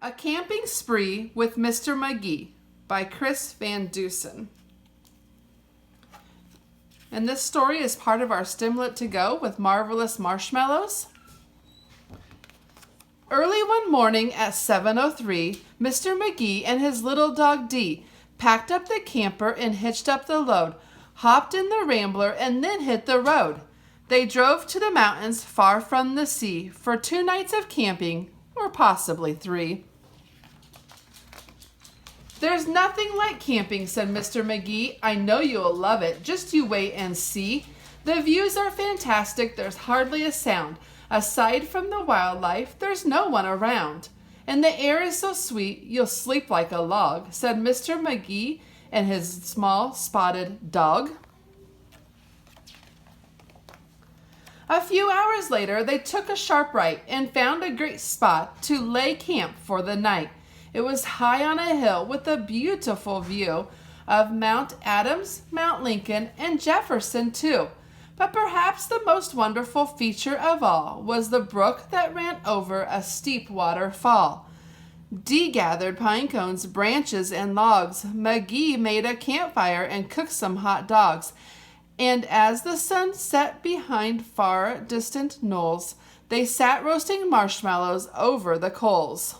A Camping Spree with Mr. McGee by Chris Van Dusen. And this story is part of our Stimlet to Go with Marvelous Marshmellows. Early one morning at 7:03, Mr. McGee and his little dog Dee packed up the camper and hitched up the load, hopped in the Rambler, and then hit the road. They drove to the mountains far from the sea for 2 nights of camping, or possibly 3. "There's nothing like camping," said Mr. McGee. "I know you'll love it. Just you wait and see. The views are fantastic. There's hardly a sound. Aside from the wildlife, there's no one around. And the air is so sweet, you'll sleep like a log," said Mr. McGee and his small spotted dog. A few hours later, they took a sharp right and found a great spot to lay camp for the night. It was high on a hill with a beautiful view of Mount Adams, Mount Lincoln, and Jefferson too. But perhaps the most wonderful feature of all was the brook that ran over a steep waterfall. Dee gathered pine cones, branches, and logs. McGee made a campfire and cooked some hot dogs. And as the sun set behind far distant knolls, they sat roasting marshmallows over the coals.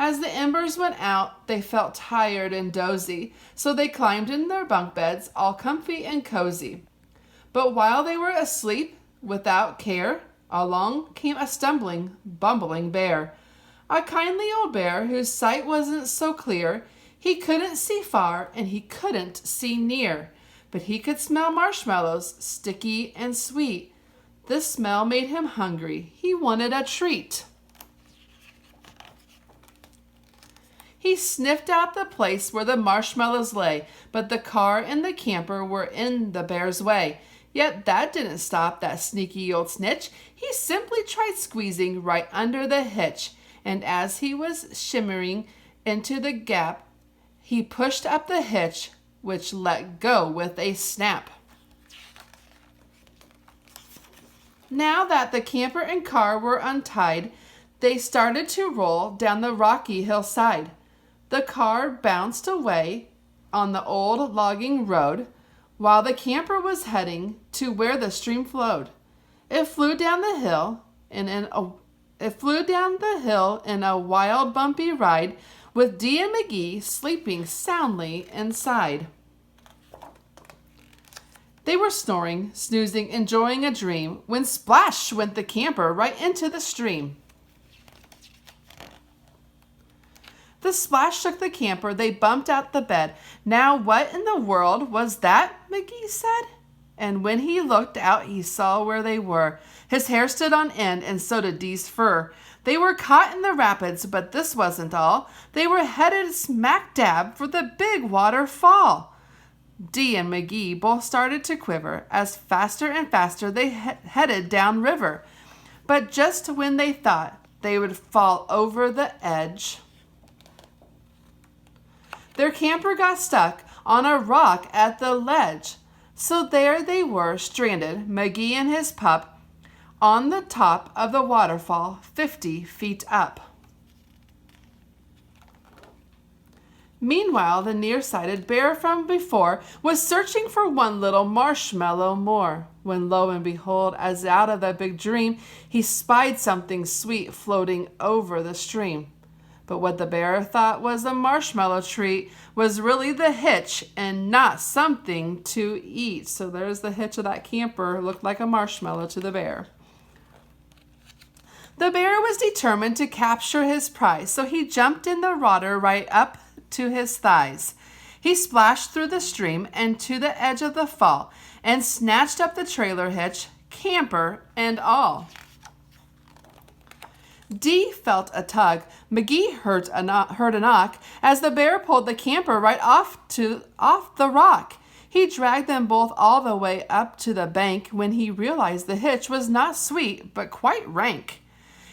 As the embers went out, they felt tired and dozy, so they climbed in their bunk beds, all comfy and cozy. But while they were asleep, without care, along came a stumbling, bumbling bear. A kindly old bear whose sight wasn't so clear. He couldn't see far and he couldn't see near, but he could smell marshmallows, sticky and sweet. This smell made him hungry. He wanted a treat. He sniffed out the place where the marshmallows lay, but the car and the camper were in the bear's way. Yet that didn't stop that sneaky old snitch. He simply tried squeezing right under the hitch, and as he was shimmering into the gap, he pushed up the hitch, which let go with a snap. Now that the camper and car were untied, they started to roll down the rocky hillside. The car bounced away on the old logging road, while the camper was heading to where the stream flowed. It flew down the hill in a wild, bumpy ride, with Dee and McGee sleeping soundly inside. They were snoring, snoozing, enjoying a dream, when splash went the camper right into the stream. The splash shook the camper. They bumped out the bed. "Now what in the world was that?" McGee said. And when he looked out, he saw where they were. His hair stood on end, and so did Dee's fur. They were caught in the rapids, but this wasn't all. They were headed smack dab for the big waterfall. Dee and McGee both started to quiver as faster and faster they headed down river. But just when they thought they would fall over the edge, their camper got stuck on a rock at the ledge. So there they were, stranded, McGee and his pup, on the top of the waterfall, 50 feet up. Meanwhile, the nearsighted bear from before was searching for one little marshmallow more, when lo and behold, as out of a big dream, he spied something sweet floating over the stream. But what the bear thought was a marshmallow treat was really the hitch and not something to eat. So there's the hitch of that camper. Looked like a marshmallow to the bear. The bear was determined to capture his prize, so he jumped in the water right up to his thighs. He splashed through the stream and to the edge of the fall and snatched up the trailer hitch, camper and all. Dee felt a tug. McGee heard a knock as the bear pulled the camper right off the rock. He dragged them both all the way up to the bank when he realized the hitch was not sweet but quite rank.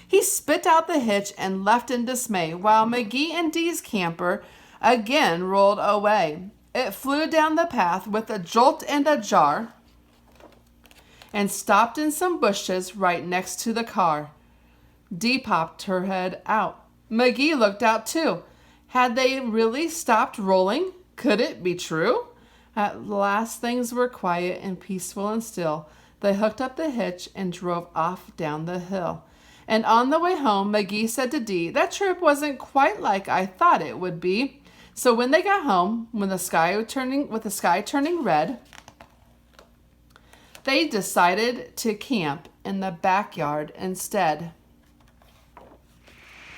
He spit out the hitch and left in dismay, while McGee and Dee's camper again rolled away. It flew down the path with a jolt and a jar and stopped in some bushes right next to the car. Dee popped her head out. McGee looked out too. Had they really stopped rolling? Could it be true? At last things were quiet and peaceful and still. They hooked up the hitch and drove off down the hill. And on the way home, McGee said to Dee, "That trip wasn't quite like I thought it would be." So when they got home, with the sky turning red, they decided to camp in the backyard instead.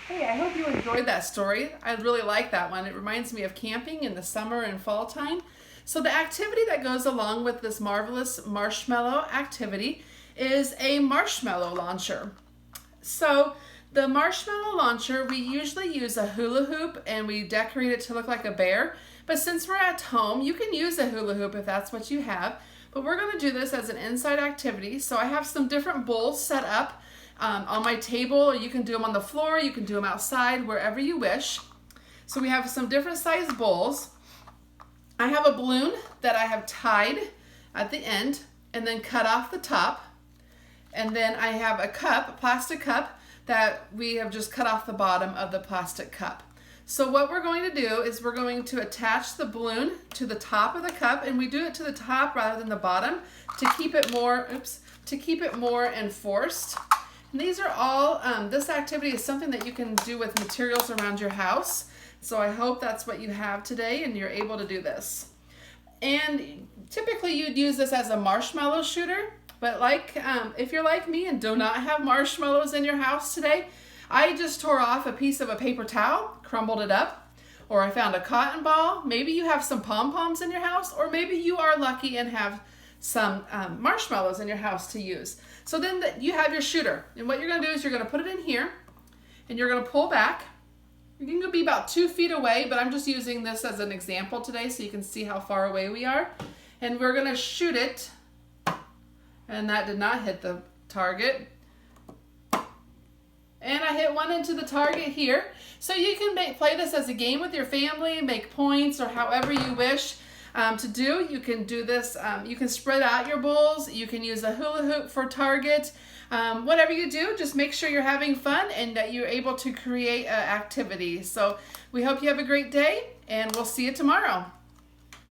Hey, I hope you enjoyed that story. I really like that one. It reminds me of camping in the summer and fall time. So the activity that goes along with this marvelous marshmallow activity is a marshmallow launcher. So the marshmallow launcher, we usually use a hula hoop and we decorate it to look like a bear. But since we're at home, you can use a hula hoop if that's what you have. But we're going to do this as an inside activity. So I have some different bowls set up on my table. You can do them on the floor, you can do them outside, wherever you wish. So we have some different size bowls. I have a balloon that I have tied at the end and then cut off the top. And then I have a cup, a plastic cup, that we have just cut off the bottom of the plastic cup. So what we're going to do is we're going to attach the balloon to the top of the cup, and we do it to the top rather than the bottom to keep it more, enforced. And these are all, this activity is something that you can do with materials around your house. So I hope that's what you have today and you're able to do this. And typically you'd use this as a marshmallow shooter, but if you're like me and do not have marshmallows in your house today, I just tore off a piece of a paper towel, crumbled it up, or I found a cotton ball. Maybe you have some pom-poms in your house, or maybe you are lucky and have some marshmallows in your house to use. So then you have your shooter. And what you're going to do is you're going to put it in here, and you're going to pull back. You can be about 2 feet away, but I'm just using this as an example today so you can see how far away we are. And we're going to shoot it. And that did not hit the target. And I hit one into the target here. So you can play this as a game with your family, make points, or however you wish to do. You can do this, you can spread out your bowls, you can use a hula hoop for target. Whatever you do, just make sure you're having fun and that you're able to create an activity. So we hope you have a great day, and we'll see you tomorrow.